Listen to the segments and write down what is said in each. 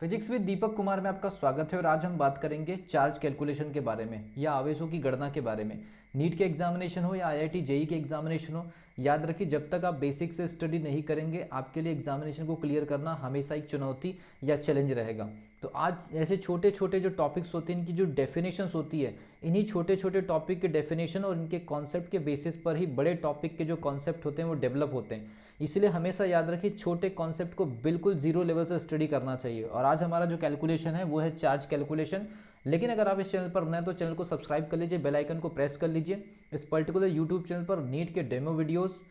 Physics with Deepak Kumar में आपका स्वागत है और आज हम बात करेंगे चार्ज कैलकुलेशन के बारे में या आवेशों की गणना के बारे में। नीट के एग्जामिनेशन हो या आईआईटी जेई के एग्जामिनेशन हो, याद रखिए जब तक आप बेसिक से स्टडी नहीं करेंगे आपके लिए एग्जामिनेशन को क्लियर करना हमेशा एक चुनौती या चैलेंज रहेगा। तो आज ऐसे छोटे छोटे जो टॉपिक्स होते हैं इनकी जो डेफिनेशंस होती है, इन्हीं छोटे छोटे टॉपिक के डेफिनेशन और इनके कॉन्सेप्ट के बेसिस पर ही बड़े टॉपिक के जो कॉन्सेप्ट होते हैं वो डेवलप होते हैं। इसलिए हमेशा याद रखिए छोटे कॉन्सेप्ट को बिल्कुल जीरो लेवल से स्टडी करना चाहिए। और आज हमारा जो कैलकुलेशन है वो है चार्ज कैलकुलेशन। लेकिन अगर आप इस चैनल पर नए तो चैनल को सब्सक्राइब कर लीजिए, बेल आइकन को प्रेस कर लीजिए। इस पर्टिकुलर यूट्यूब चैनल पर नीट के डेमो वीडियोस,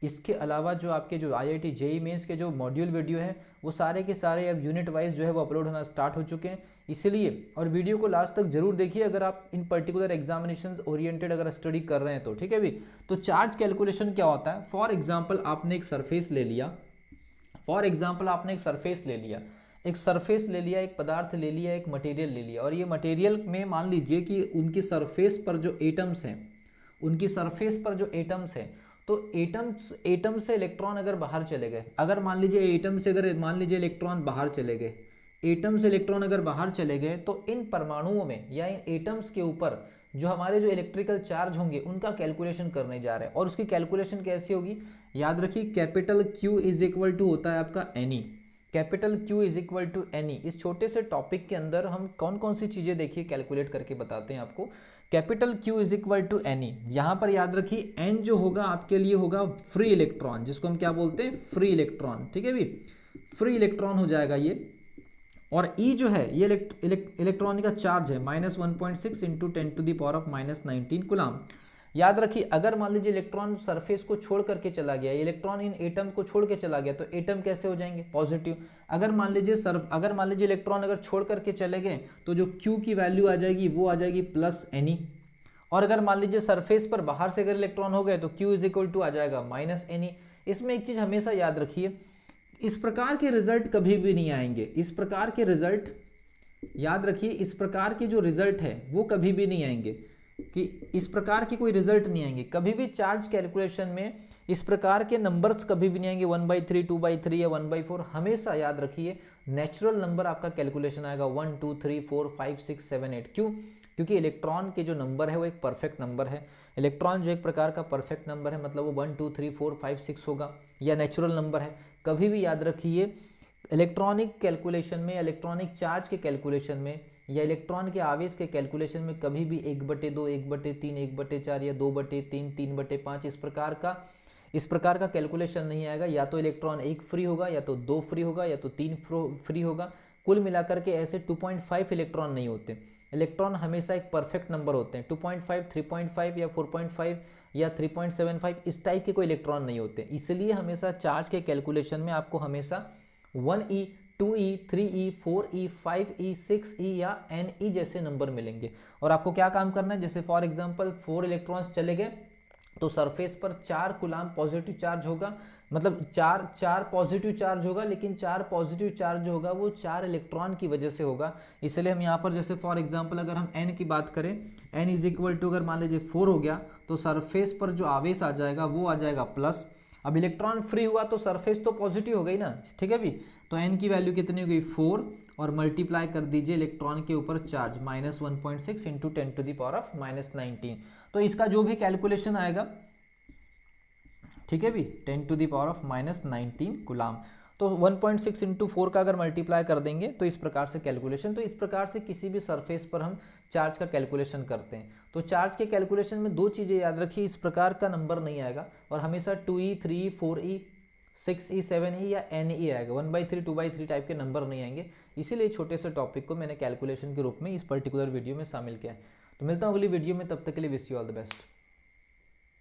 इसके अलावा जो आपके जो आईआईटी जेई मेंस के जो मॉड्यूल वीडियो है वो सारे के सारे अब यूनिट वाइज जो है वो अपलोड होना स्टार्ट हो चुके हैं। इसलिए और वीडियो को लास्ट तक जरूर देखिए अगर आप इन पर्टिकुलर एग्जामिनेशन ओरिएंटेड अगर स्टडी कर रहे हैं तो, ठीक है भी। तो चार्ज कैलकुलेशन क्या होता है? फॉर एग्जाम्पल आपने एक सरफेस ले लिया, एक सरफेस ले लिया, एक पदार्थ ले लिया, एक मटेरियल ले लिया, और ये मटेरियल में मान लीजिए कि उनकी सरफेस पर जो एटम्स हैं, तो एटम से इलेक्ट्रॉन अगर बाहर चले गए, अगर मान लीजिए इलेक्ट्रॉन बाहर चले गए, एटम से इलेक्ट्रॉन अगर बाहर चले गए तो इन परमाणुओं में या इन एटम्स के ऊपर जो हमारे जो इलेक्ट्रिकल चार्ज होंगे उनका कैलकुलेशन करने जा रहे हैं। और उसकी कैलकुलेशन कैसी होगी? याद रखिए capital Q is equal to होता है आपका n e. Capital Q is equal to n e. इस छोटे से टॉपिक के अंदर हम कौन कौन सी चीजें देखिए कैलकुलेट करके बताते हैं आपको। Capital Q is equal to n e, यहाँ पर याद रखिए एन जो होगा आपके लिए होगा फ्री इलेक्ट्रॉन, जिसको हम क्या बोलते हैं? फ्री इलेक्ट्रॉन, ठीक है भी। फ्री इलेक्ट्रॉन हो जाएगा ये। और E जो है ये इलेक्ट्रॉन का चार्ज है -1.6 इंटू 10⁻⁻19 कूलम। याद रखिए अगर मान लीजिए इलेक्ट्रॉन सरफेस को छोड़ करके चला गया, इलेक्ट्रॉन इन एटम को छोड़ के चला गया, तो एटम कैसे हो जाएंगे? पॉजिटिव। अगर मान लीजिए इलेक्ट्रॉन अगर छोड़ करके चले गए तो जो Q की वैल्यू आ जाएगी वो आ जाएगी प्लस एनी। और अगर मान लीजिए सरफेस पर बाहर से अगर इलेक्ट्रॉन हो गए तो Q इज इक्वल टू आ जाएगा माइनस एनी। इसमें एक चीज हमेशा याद रखिए, इस प्रकार के रिजल्ट कभी भी नहीं आएंगे। इस प्रकार के रिजल्ट याद रखिए, इस प्रकार के जो रिजल्ट है वो कभी भी नहीं आएंगे, कि इस प्रकार के कोई रिजल्ट नहीं आएंगे कभी भी। चार्ज कैलकुलेशन में इस प्रकार के नंबर्स कभी भी नहीं आएंगे 1/3, 2/3 या 1/4। हमेशा याद रखिए नेचुरल नंबर आपका कैलकुलेशन आएगा 1 2 3 4 5 6 7 8। क्यों? क्योंकि इलेक्ट्रॉन के जो नंबर है वो एक परफेक्ट नंबर है। इलेक्ट्रॉन जो एक प्रकार का परफेक्ट नंबर है, मतलब वो 1 2 3 4 5 6 होगा या नेचुरल नंबर है। कभी भी याद रखिए इलेक्ट्रॉनिक कैलकुलेशन में, इलेक्ट्रॉनिक चार्ज के कैलकुलेशन में या इलेक्ट्रॉन के आवेश के कैलकुलेशन में कभी भी 1/2, 1/3, 1/4 या 2/3, 3/5 इस प्रकार का कैलकुलेशन नहीं आएगा। या तो इलेक्ट्रॉन 1 फ्री होगा, या तो 2 फ्री होगा, या तो 3 फ्री होगा। कुल मिलाकर के ऐसे 2.5 इलेक्ट्रॉन नहीं होते। इलेक्ट्रॉन हमेशा एक परफेक्ट नंबर होते हैं। 2.5, 3.5 या 4.5 या 3.75 इस टाइप के कोई इलेक्ट्रॉन नहीं होते। इसलिए हमेशा चार्ज के कैलकुलेशन में आपको हमेशा 1e, 2e, 3e, 4e, 5e, 6e या ne जैसे नंबर मिलेंगे। और आपको क्या काम करना है, जैसे फॉर एग्जांपल 4 इलेक्ट्रॉन्स चले गए तो सरफेस पर 4 कूलम पॉजिटिव चार्ज होगा, मतलब चार पॉजिटिव चार्ज होगा, लेकिन 4 पॉजिटिव चार्ज जो होगा वो 4 इलेक्ट्रॉन की वजह से होगा। इसलिए हम यहाँ पर जैसे फॉर एग्जांपल अगर हम n की बात करें, n इज इक्वल टू अगर मान लीजिए 4 हो गया तो सरफेस पर जो आवेश आ जाएगा वो आ जाएगा प्लस। अब इलेक्ट्रॉन फ्री हुआ तो सरफेस तो पॉजिटिव हो गई ना, ठीक है भी। तो n की वैल्यू कितनी हो गई? 4, और मल्टीप्लाई कर दीजिए इलेक्ट्रॉन के ऊपर चार्ज -1.6 इंटू 10⁻⁻19। तो इसका जो भी कैलकुलेशन आएगा, ठीक है भी, 10⁻⁻19 कूलम। तो 1.6 इंटू 4 का अगर मल्टीप्लाई कर देंगे तो इस प्रकार से कैलकुलेशन। तो इस प्रकार से किसी भी सरफेस पर हम चार्ज का कैलकुलेशन करते हैं। तो चार्ज के कैलकुलेशन में 2 चीज़ें याद रखिए, इस प्रकार का नंबर नहीं आएगा और हमेशा 2e, 3e, 4e, 6e, 7e या ne आएगा। 1/3, 2/3 टाइप के नंबर नहीं आएंगे। इसीलिए छोटे से टॉपिक को मैंने कैलकुलेशन के रूप में इस पर्टिकुलर वीडियो में शामिल किया है। तो मिलता हूँ अगली वीडियो में, तब तक के लिए wish you all the best.